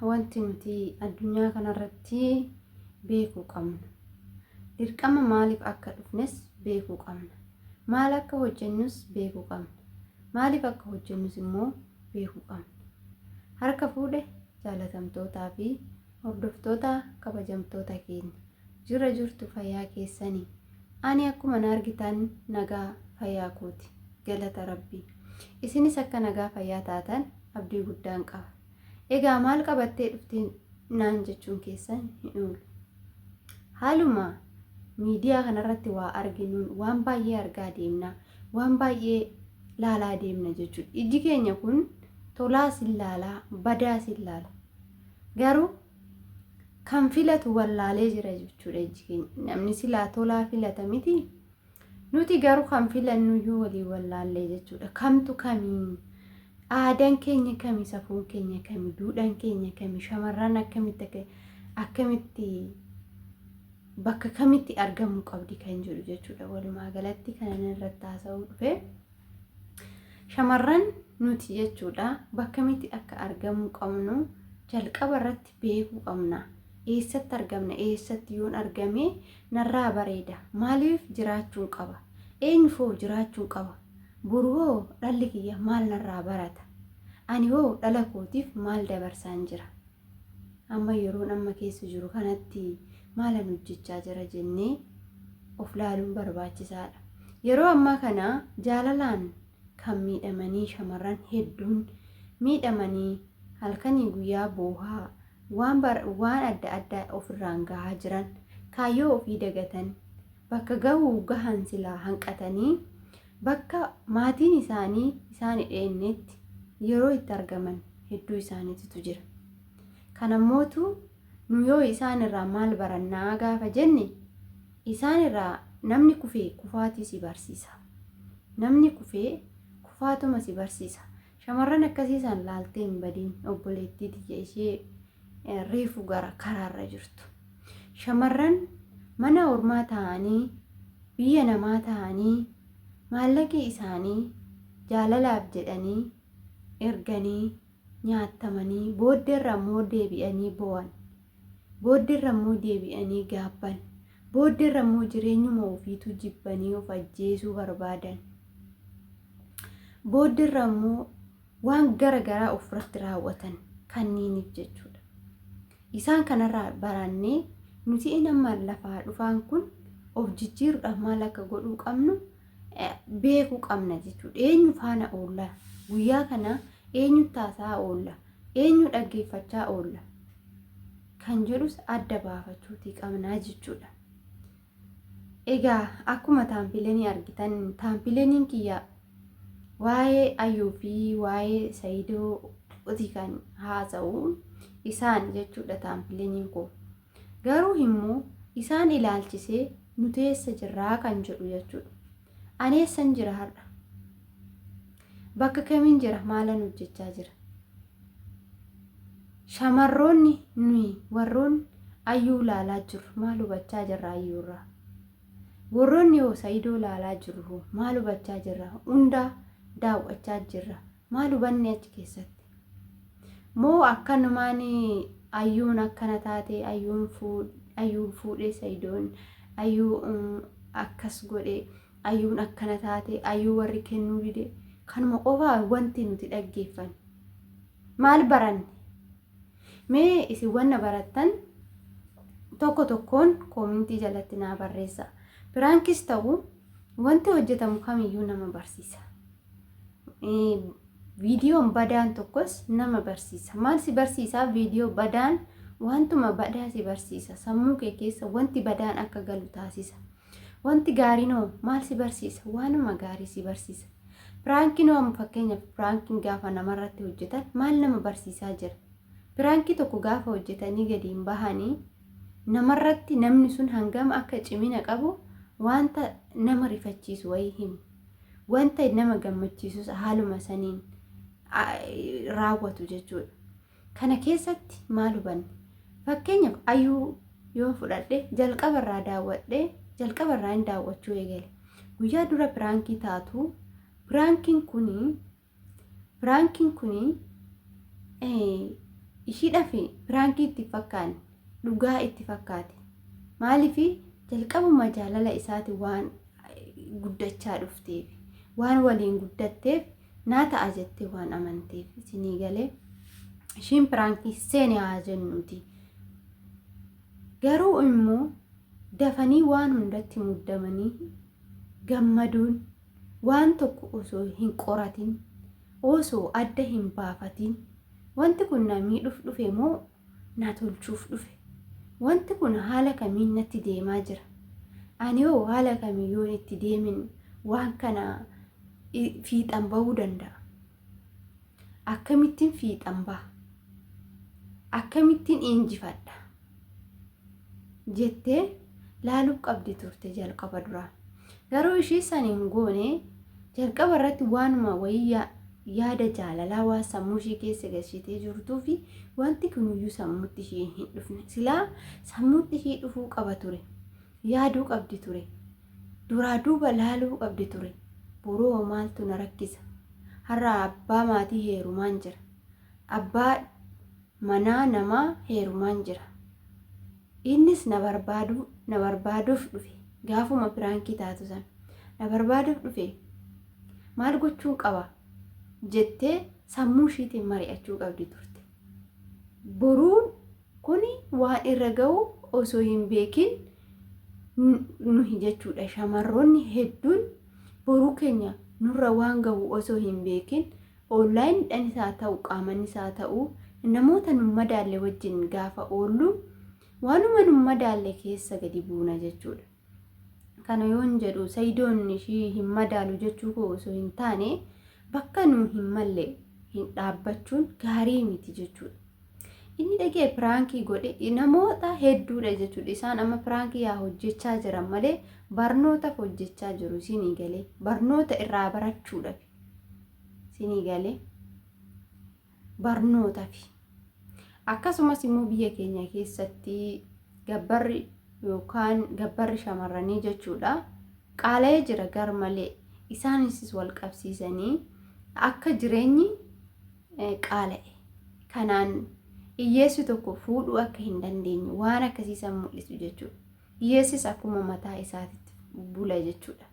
wanti nuti addunyaa kanarratti beekuu qabna. Dirqama maaliif akka dhufnes beekuu qabna. Maal akka hojjennus beekuu qabna. Maaliif akka hojjennus immoo beekuu qabna. Harka fuudhe jaalatamtootaa fi hordoftoota kabajamtoota keenya jira jirtu fayyaa keessanii. Ani akkuma argitan nagaa fayyaa kooti. Galata Rabbii. Isinis akka nagaa fayyaa taatan abdii guddaan qaba. Egaa maal qabattee dhufteen naan jechuun keessan hin oolu. Haaluma miidiyaa kanarratti waa arginuun waan baay'ee argaa deemna, waan baay'ee laalaa deemna jechuudha. Iji keenya kun tolaas hin laalaa, badaas hin laala. Garuu kan filatu wallaalee jira jechuudha iji keenya. Namni silaa tolaa filata miti. Nuti garuu kan filannuyyuu walii wallaallee jechuudha. Kamtu kamii? Aadaan keenya kami? Safuun keenya kami? Duudhaan keenya kami? Shamarran akkamitti bakka kamitti argamuu qabdi kan jedhu jechuudha. Walumaa galatti kan irratti haasa'uu dhufe shamarran nuti jechuudha bakka kamitti akka argamuu qabnu jalqaba irratti beekuu qabna. Eessatti argamna? Eessatti yoon argame narraa bareeda? Maaliif jiraachuun qaba? Eenyu foo jiraachuun qaba? Boru hoo dhalli kiyya maal narraa barata? Ani hoo dhala kootiif maal dabarsaan jira? Amma yeroon amma keessa jiru kanatti maalan hojjechaa jira jennee of laaluun barbaachisaadha. Yeroo ammaa kana jaalalaan kan miidhamanii shamarran hedduun miidhamanii halkanii guyyaa boohaa waan adda addaa ofirraan gahaa jiran kaayyoo ofii dagatan bakka gahuu gahan silaa hanqatanii bakka maatiin isaanii isaan dheennetti yeroo itti argaman hedduu isaaniitu jira. Kanammootu nu yoo isaan irraa maal barannaa gaafa jenne isaan irraa namni kufee kufaatii si barsiisa. Namni kufee kufaatuma si barsiisa. Shamarran akkasiisan laaltee hin badiin obboleettii tiyya ishee reefu gara karaarra jirtu. Shamarran mana ormaa ta'anii biyya namaa ta'anii maallaqi isaanii jaalalaaf jedhanii erganii nyaatamanii booddeerra immoo deebi'anii bo'an. Booddeerra immoo deebi'anii gaabban. Booddeerra immoo jireenyuma ofiitu jibbanii of ajjeesuu barbaadan. Booddeerra immoo waan gara garaa ofirratti raawwatan kanniiniif jechuudha. Isaan kanarraa barannee nuti nama lafaa dhufaan kun of jijjiiruudhaaf maal akka godhuu qabnu beekuu qabna jechuudha. Eenyu faana oolla? Guyyaa kana eenyu taasaa oolla? Eenyu dhaggeeffachaa oolla? Kan jedhus adda baafachuutii qabnaa jechuudha. Egaa akkuma taampilenii argitan taampileeniin kiyya waa'ee Ayyuu fi waa'ee Saayidoo kan haasa'u isaan jechuudha taampileeniin koo. Garuu immoo isaan ilaalchisee nuti eessa jirraa kan jedhu jechuudha. Ani eessan jira har'a? Bakka kamiin jira? Maalan hojjechaa jira? Shamarroonni nuyi warroon Ayyuu laalaa jiru maal hubachaa jirra Ayyuurraa? Warroonni yoo Saayidoo laalaa jiru maal hubachaa jirra? Hundaa daawwachaa jirra. Maal hubanne achi keessatti? Moo akkanumaan Ayyuun akkana taate Ayyuun fuudhee Saayidoon Ayyuu akkas godhe Ayyuun akkana taate Ayyuu warri kennuu dide kanuma qofaa wanti nuti dhaggeeffanne. Maal baranne? Mee isin wanna barattan tokko tokkoon koomintii jalatti naa barreessa. Piraankis ta'u wanti hojjetamu kamiyyuu nama barsiisa. Viidiyoon badaan tokkos nama barsiisa. Maal si barsiisa? Viidiyoo badaan wantuma badaa si barsiisa. Sammuu kee keessa wanti badaan akka galu taasisa. Wanti gaariinoo maal si barsiisa? Waanuma gaarii si barsiisa. Piraankiinoo fakkeenyaaf piraankiin gaafa namarratti hojjetan maal nama barsiisaa jira? Piraankii tokko gaafa hojjetanii gadiin bahanii namarratti namni sun hangam akka cimina qabu wanta nama rifachiisu wayii himu. Wanta nama gammachiisus haaluma saniin raawwatu jechuudha. Kana keessatti maal hubanne? Fakkeenyaaf Ayyuu yoo fudhadhe jalqabarraa daawwadhe jalqabarraa hin daawwachuu eegale. Guyyaa dura piraankii taatu piraankiin kuni ishiidhaaf piraankii itti fakkaan dhugaa itti fakkaate. Maaliif jalqabuma jaalala isaati waan guddachaa dhufteef waan waliin guddatteef naa ta'a jettee waan amanteef isinii galee ishiin piraankii seene haa jennuuti. Garuu immoo dafanii waan hundatti muddamanii gammaduun waan tokko osoo hin qoratin osoo adda hin baafatin wanti kun na miidhuuf dhufe moo na tolchuuf dhufe, wanti kun haala kamiin natti deemaa jira, ani hoo haala kamiyyoon itti deemin waan kana fiixan bahuu danda'a, akkamittiin fiixan baha, akkamittiin injifadha jettee laaluuf qabdi turte jalqaba duraa. Garuu ishii saniin goone jalqaba irratti waanuma wayii yaada jaalalaa waan sammuu ishii keessa galchitee jirtuu fi wanti kunuyyuu sammuutti ishii hin dhufne. Silaa sammuutti ishii dhufuu qaba ture, yaaduu qabdi ture, duraa duuba laaluu qabdi ture. Boroo maaltu na rakkisa, har'a abbaa maatii heerumaan jira, abbaa manaa namaa heerumaan jira, innis na barbaaduuf dhufe. Gaafuma piraankii taatu san na barbaaduuf dhufe, maal gochuun qaba jettee sammuu ishiitiin mari'achuu qabdi turte. Boruun kuni waan irra ga'u osoo hin beekin nuhi jechuudha. Shamarroonni hedduun boruu keenya nurra waan ga'u osoo hin beekin onlaayinii dhaan isaa ta'u qaaman isaa ta'u namoota nu madaalle wajjin gaafa oollu waanuma nu madaalle keessa gadi buuna jechuudha. Kana yoon jedhu Sayidoon ishii hin madaalu jechuu koo osoo hin taane bakka nu hin malle hin dhaabbachuun gaarii miti jechuudha. Inni dhagee piraankii godhe namoota hedduudha jechuudha. Isaan amma piraankii yaa hojjechaa jiran malee barnootaaf hojjechaa jiru. Isinii galee barnoota irraa barachuudhaaf isinii galee barnootaaf. Akkasumas immoo biyya keenya keessatti gabbarri yookaan gabbarri shamarranii jechuudha qaala'ee jira gar malee. Isaanis wal qabsiisanii akka jireenyi qaala'e kanaan hiyyeessi tokko fuudhuu akka hin dandeenye waan akkasiisan mul'isu jechuudha. Hiyyeessis akkuma mataa isaatitti bula jechuudha.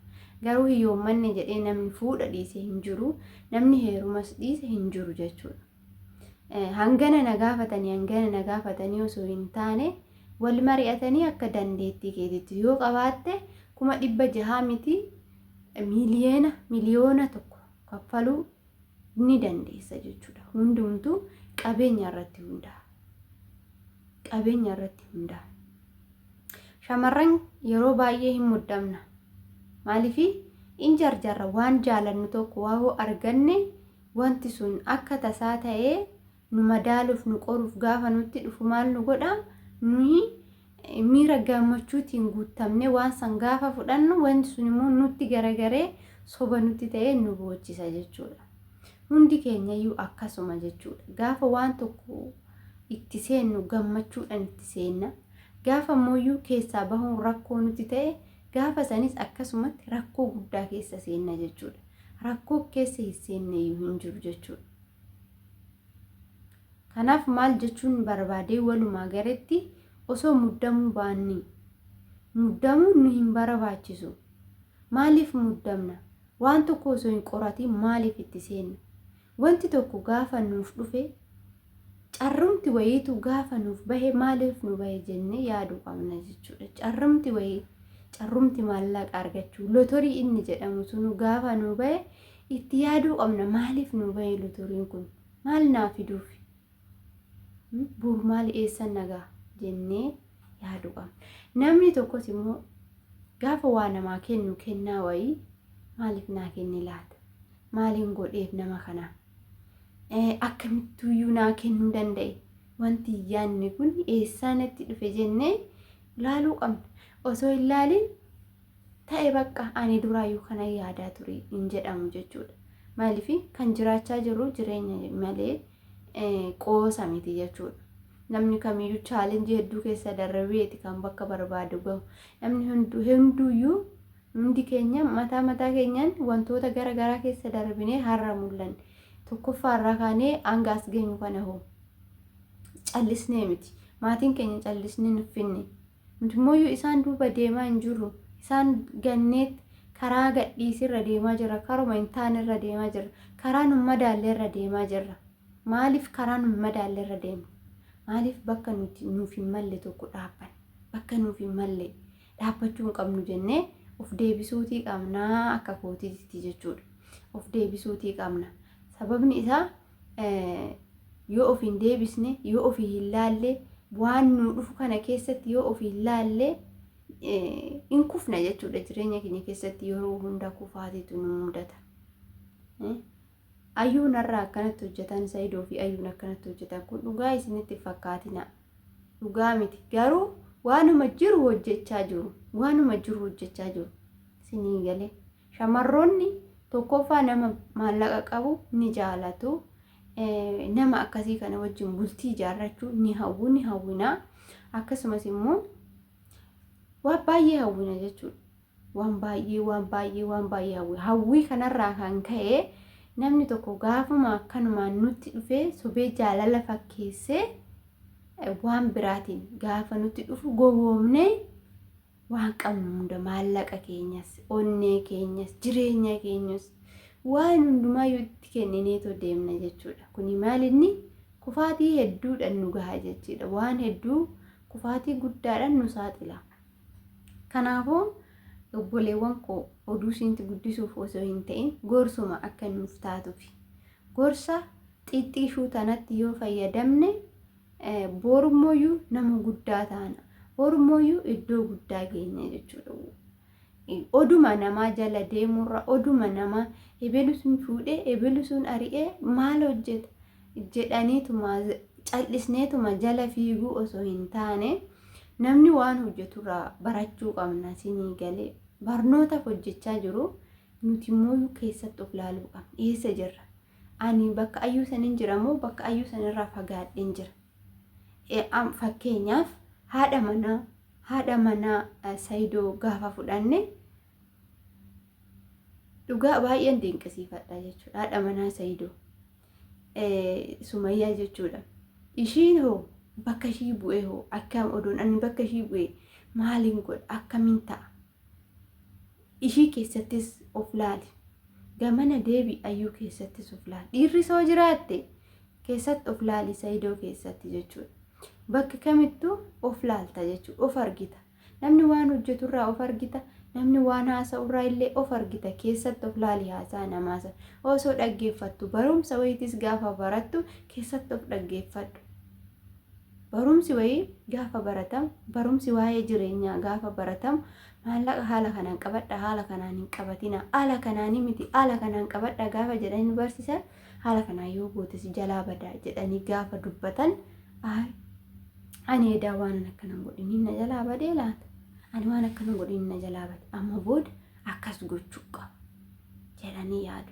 Garuu hiyyoommanne jedhee namni fuudha dhiise hin jiru, namni heerumas dhiise hin jiru jechuudha. Hangana na gaafatanii osoo hin taane wal mari'atanii akka dandeettii keetitti yoo qabaatte 600 miti miliyoona tokko kaffaluu ni dandeessa jechuudha. Hundumtuu qabeenya irratti hundaa'a. Shamarran yeroo baay'ee hin muddamna. Maaliif in jarjarra waan jaalannu tokko waa arganne wanti sun akka tasaa ta'ee nu madaaluuf nu qoruuf gaafa nutti dhufu maal nu godha? Nuyi miira gammachuutiin guutamne waan san gaafa fudhannu wanti sun immoo nutti garagaree soba nutti ta'ee nu boochisa jechuudha. Hundi keenyayyuu akkasuma jechuudha. Gaafa waan tokko itti seennu gammachuudhaan itti seenna. Gaafa mooyyuu keessaa bahuun rakkoo nutti ta'e gaafa sanis akkasumatti rakkoo guddaa keessa seenna jechuudha. Rakkoo keessa hin seenneyyuu hin jiru jechuudha. Kanaaf maal jechuun barbaadee walumaa garatti osoo muddamuu baanni muddamuun nu hin barbaachisu. Maaliif muddamna? Waan tokko osoo hin qoratiin maaliif itti seenna? Wanti tokko gaafa nuuf dhufe carrumti wayiitu gaafa nuuf bahe maaliif nu bahe jennee yaaduu qabna jechuudha. Carrumti maallaqa argachuu lotorii inni jedhamu sunu gaafa nu bahe itti yaaduu qabna. Maaliif nu bahe lotoriin kun? Maal naa fiduuf? Bur maal eessan nagaa jennee yaaduu qabna. Namni tokkos immoo gaafa waa namaa kennu kennaa wayii maaliif naa kenni laata? Maaliin godheef nama kanaa? Akkamittuyyuu naa kennuu danda'e? Wanti yaadni kun eessaanitti dhufe jennee laaluu qabna. Osoo hin laalin ta'e bakka ani duraayyuu kana yaadaa ture hin jedhamu jechuudha. Maaliif kan jiraachaa jiru jireenya malee qoosa miti jechuudha. Namni kamiyyuu chaalenjii hedduu keessa darbeeti kan bakka barbaadu gahu. Namni hunduyyuu hundi keenya mataa keenyaan wantoota garaagaraa keessa darbinee har'a mul'anne. Tokkoffaarraa kaanee hanga as geenyu kana hoo callisnee miti. Maatiin keenya callisnee nuuf finne. Nuti immoo isaan duuba deemaa hin jirru. Isaan ganneet karaa gadhiisirra deemaa jira. Karuma hin taanerra deemaa jira. Karaa nu madaalleerra deemaa jirra. Maaliif karaa nu madaalleerra deemna? Maaliif bakka nuuf hin malle tokko dhaabban? Bakka nuuf hin malle dhaabbachuu hin qabnu jennee of deebisuutii qabnaa akka kootiitti jechuudha. Of deebisuutii qabna. Sababni isaa yoo of hin deebisne, yoo of hin laalle, waan nu dhufu kana keessatti yoo of hin laalle in kufna jechuudha. Jireenya keenya keessatti yeroo hunda kufaatiitu nu mudata. Ayyuun irraa akkanatti hojjetan Saidoo fi ayyuun akkanatti hojjetan kun dhugaa isinitti fakkaatina. Dhugaa miti. Garuu waanuma jiru hojjechaa jiru. Waanuma jiru hojjechaa jiru. Isinii galee. Shamarroonni tokkoffaa nama maallaqa qabu ni jaalatu. Nama akkasii kana wajjin bultii ijaarrachuu ni hawwina. Akkasumas immoo waan baay'ee hawwina jechuudha. Waan baay'ee hawwi. Hawwii kanarraa kan ka'e namni tokko gaafuma akkanumaan nutti dhufee sobee jaalala fakkeessee waan biraatiin gaafa nutti dhufu gowwoomnee waan qabnu hunda maallaqa keenyas, onnee keenyas, jireenya keenyas waan hundumaa yoo itti kennineetoo deemna jechuudha. Kuni maalinni kufaatii hedduudhaan nu gaha jechuudha. Waan hedduu kufaatii guddaadhaan nu saaxila. Kanaafuu obboleewwan koo oduu isinitti guddisuuf osoo hin ta'in gorsuma akka nuuf taatuufi. Gorsa xixiqqoo tanatti yoo fayyadamne borumooyyuu nama guddaa taana. Borumooyyuu iddoo guddaa geenya jechuudha. Oduma namaa jala deemurra oduma namaa ebelu sun fuudhee ebelu sun ari'ee maal hojjeta jedhaniituma callisneetuma jala fiiguu osoo hin taane namni waan hojjeturraa barachuu qabna. Isinii galee barnootaaf hojjechaa jiru nuti immoo keessatti of laaluu qabna. Eessa jirra? Ani bakka ayyuu sanin jira moo bakka ayyuu sanirraa fagaadheen jira? Fakkeenyaaf haadha manaa Saidoo gaafa fudhanne dhugaa baay'een dinqisiifadha jechuudha. Haadha manaa Saidoo Sumayyaa jechuudha. Ishiin hoo bakka ishii bu'ee hoo akkam oduun ani bakka ishii bu'ee maaliin godha akkamiin ta'a? Ishii keessattis of laali. Gamana deebi ayyuu keessattis of laali. Dhiirri soo jiraatte keessatti of laali Saidoo keessatti jechuudha. Bakka kamittuu of laalta jechuudha. Of argita. Namni waan hojjeturraa of argita. Namni waan haasa'urraa illee of argita. Keessatti of laali haasaa namaasa. Osoo dhaggeeffattu barumsa wayitis gaafa barattu keessatti of dhaggeeffadhu. Barumsi wayii gaafa baratamu, barumsi waa'ee jireenyaa gaafa baratamu maallaqa haala kanaan qabadha, haala kanaan hin qabatina, haala kanaanii miti, haala kanaan qabadha gaafa jedhanii barsiisan haala kanaan yoo gootes jalaa badaa jedhanii gaafa dubbatan ani edaa waan akkanan godhin na jalaa badee laata? Ani waan akkanan godhin na jalaa bade amma booda akkas gochuu qaba jedhanii yaadu.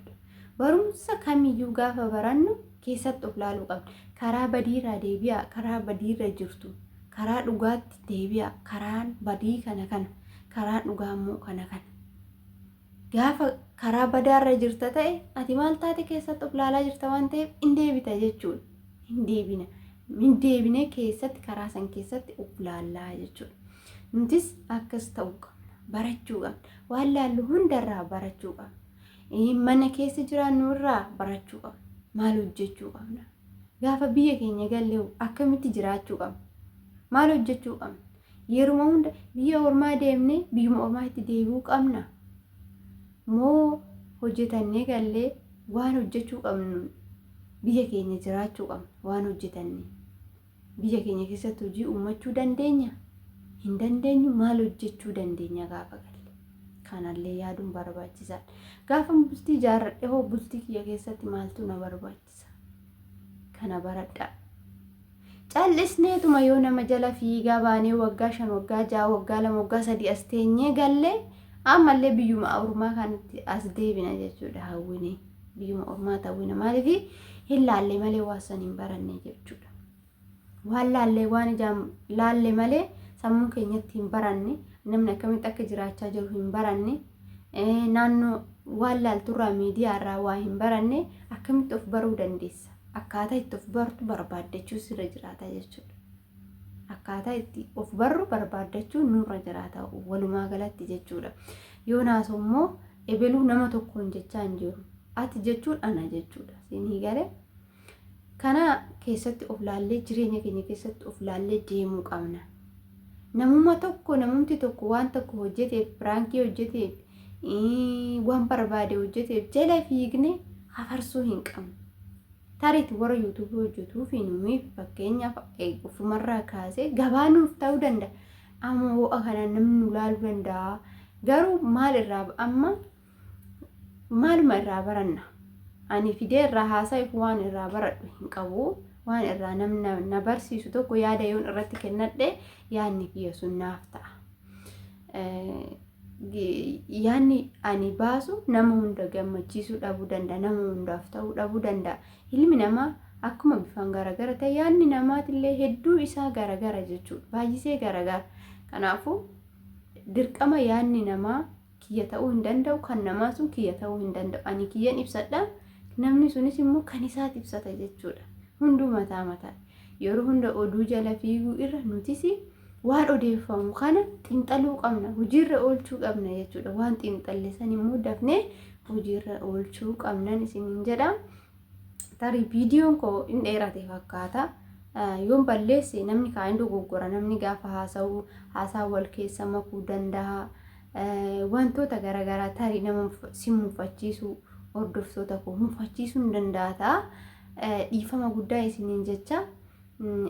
Barumsa kamiyyuu gaafa barannu keessatti of laaluu qabna. Karaa badiirraa deebi'a, karaa badiirra jirtu, karaa dhugaatti deebi'a, karaan badii kana, karaa dhugaammoo kana. Gaafa karaa badaarra jirta ta'e ati maal taate keessatti of laalaa jirta waan ta'eef hin deebita jechuudha. Hin deebine keessatti karaa san keessatti of laallaa jechuudha. Nutis akkas ta'uu qabna, barachuu qabna. Waan laallu hundarraa barachuu qabna. Mana keessa jiraannu irraa barachuu qabna. Maal hojjechuu qabna? Gaafa biyya keenya gallee akkamitti jiraachuu qabna? Maal hojjechuu qabna? Yeruma hunda biyya ormaa deemnee biyyuma ormaatti deebi'uu qabna? Moo hojjetannee gallee waan hojjechuu qabnu biyya keenya jiraachuu qabna? Waan hojjetannee biyya keenya keessatti hojii uumachuu dandeenya? Hin dandeenyu. Maal hojjechuu dandeenya gaafa galle? Kanallee yaaduun barbaachisaadha. Gaafa bultii ijaarradhe hoo bultii kiyya keessatti maaltu na barbaachisa? Kana baradhaa. Callisneetuma yoo nama jala fiigaa baanee waggaa 5, waggaa 6, waggaa 2, waggaa 3 as teenyee gallee ammallee biyyuma ormaa kanatti as deebina jechuudha. Hawwinee biyyuma ormaa ta'uuna maaliif hin laalle malee waan san hin baranne jechuudha. Waan laallee waan ijaan laalle malee sammuu keenyatti hin baranne, namni akkamitti akka jiraachaa jiru hin baranne, naannoo waan laalturraa miidiyaarraa waa hin baranne akkamitti of baruu dandeessa? akkaataa itti of bartu barbaaddachuu sirra jiraata jechuudha. Akkaataa itti of barru barbaaddachuu nurra jiraata walumaa galatti jechuudha. Yoonaas immoo ebeluu nama tokkoon jechaa hin jiru. Ati jechuun ana jechuudha. Sinii galee kana keessatti of laallee jireenya keenya keessatti of laallee deemuu qabna. Namumti tokko waan tokko hojjeteef piraankii hojjeteef waan barbaade hojjeteef jala fiigne hafarsuu hin qabnu. Taariitti warra yuutuubii hojjetuu fi nuyi fakkeenyaaf ofumarraa kaasee gabaa nuuf ta'uu danda'a. Amma ho'a kana namni nu laaluu danda'a. Garuu maaluma irraa baranna? Ani fidee irraa haasa'eef waan irraa baradhu hin qabu. Waan irraa namni na barsiisu tokko yaada yoon irratti kennadhe yaadni kiyya sun naaf ta'a. Yaadni ani baasu nama hunda gammachiisuu dhabuu danda'a. Nama hundaaf ta'uu dhabuu danda'a. Ilmi namaa akkuma bifaan garagara ta'e yaadni namaatillee hedduu isaa garagara jechuudha. Baay'isee garagara. Kanaafuu dirqama yaadni namaa kiyya ta'uu hin danda'u, kan namaa sun kiyya ta'uu hin danda'u. Ani kiyyan ibsadha, namni sunis immoo kan isaati ibsata jechuudha. Hunduu mataa. Yeroo hunda oduu jala fiiguu irra nutis waan odeeffamu kana xiinxaluu qabna, hojiirra oolchuu qabna jechuudha. Waan xiinxallisan immoo dafnee hojiirra oolchuu qabnan isiniin jedha. Tarii viidiyoon koo hin dheerate fakkaata. Yoon balleesse namni kaan dogoggora, namni gaafa haasaa wal keessa makuu danda'a. Wantoota garaagaraa tarii nama si mufachiisu hordoftoota koo mufachiisuu hin danda'a. Dhiifama guddaa isiniin jecha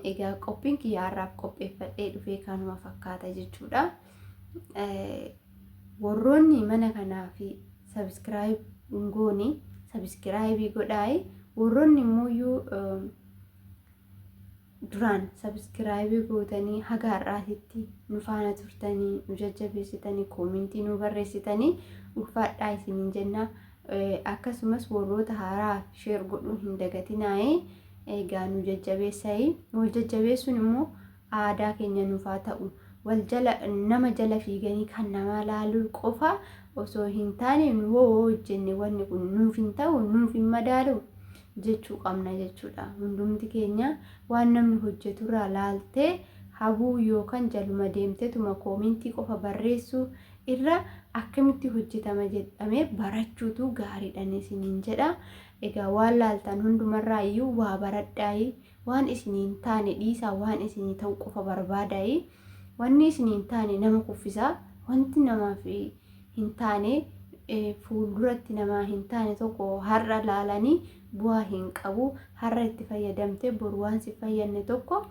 egaa qophiin kiyyaarraaf qopheeffadhee dhufee kanuma fakkaata jechuudha. Warroonni mana kanaa fi sabskiraayibii godhaa. Warroonni immoo duraan sabskiraayibii gootanii haga har'aatitti nu faana turtanii nu jajjabeessitanii koomentii nu barreessitanii ulfaadhaa isiniin jenna. Akkasumas warroota haaraa sheer godhuu hin dagatinaa. Egaa nu jajjabeessai. Wal jajjabeessuun immoo aadaa keenya nuuf haa ta'u. Nama jala fiiganii kan nama laaluu qofa osoo hin taane nu hojjenne wanni kun nuuf hin ta'u, nuuf hin madaalu jechuu qabna jechuudha. Hundumti keenya waan namni hojjeturraa laaltee habuu yookaan jaluma deemteetuma koomentii qofa barreessuu irra akkamitti hojjetama jedhamee barachuutu gaariidhaan isiniin jedha. Egaa waan laaltan hundumarraa iyyuu waa baradhaa. Waan isiniin taane dhiisaa, waan isinii ta'u qofa barbaadaa. Wanni isiniin taane nama kuffisaa. Wanti namaaf hin taane fuulduratti namaa hin taane tokko har'a laalanii bu'aa hin qabu. Har'a itti fayyadamtee boru waan si fayyadne tokko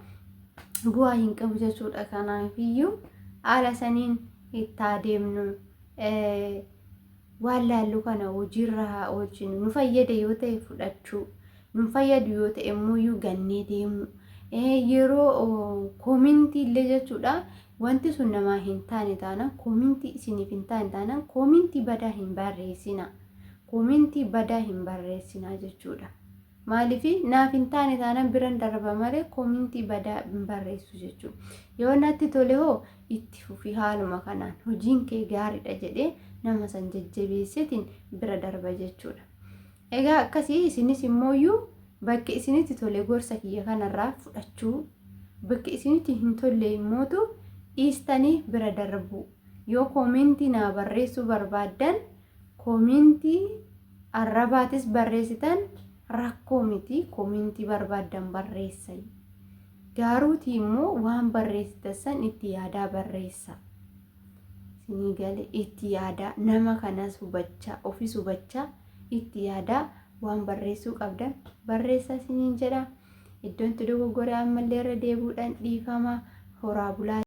bu'aa hin qabu jechuudha. Kanaafiyyuu haala saniin itti adeemnu. Waan laallu kana hojiirra haa oolchinu. Nu fayyada yoo ta'e fudhachuu, nu fayyadu yoo ta'e immoo gannee deemu. Yeroo koomentii illee jechuudha. Wanti sun namaa hin taane taanaan koomentii isiniif hin taane taanaan koomentii badaa hin barreessina. Koomentii badaa hin barreessina jechuudha. Maaliif naaf hin taane taanaan biran darba malee koomentii badaa hin barreessu jechuudha. Yoo natti tole hoo itti fufi haaluma kanaan hojiin kee gaariidha jedhee nama san jajjabeessetiin bira darba jechuudha. Egaa akkasii isinis immoo bakka isinitti tole gorsa kiyya kanarraa fudhachuu, bakka isinitti hin tolle immootu dhiistanii bira darbu. Yoo koomentii naa barreessuu barbaaddan koomentii arrabaatis barreessitan rakkoo miti. Koomentii barbaaddan barreessan. Gaaruutii immoo waan barreessitan san itti yaadaa barreessa. Sinii galee itti yaadaa nama kanas hubachaa, ofis hubachaa itti yaadaa waan barreessuu qabdan barreessa isiniin jedha. Iddoon itti dogoggoree ammallee irra deebuudhaan dhiifama. Horaa bulaa.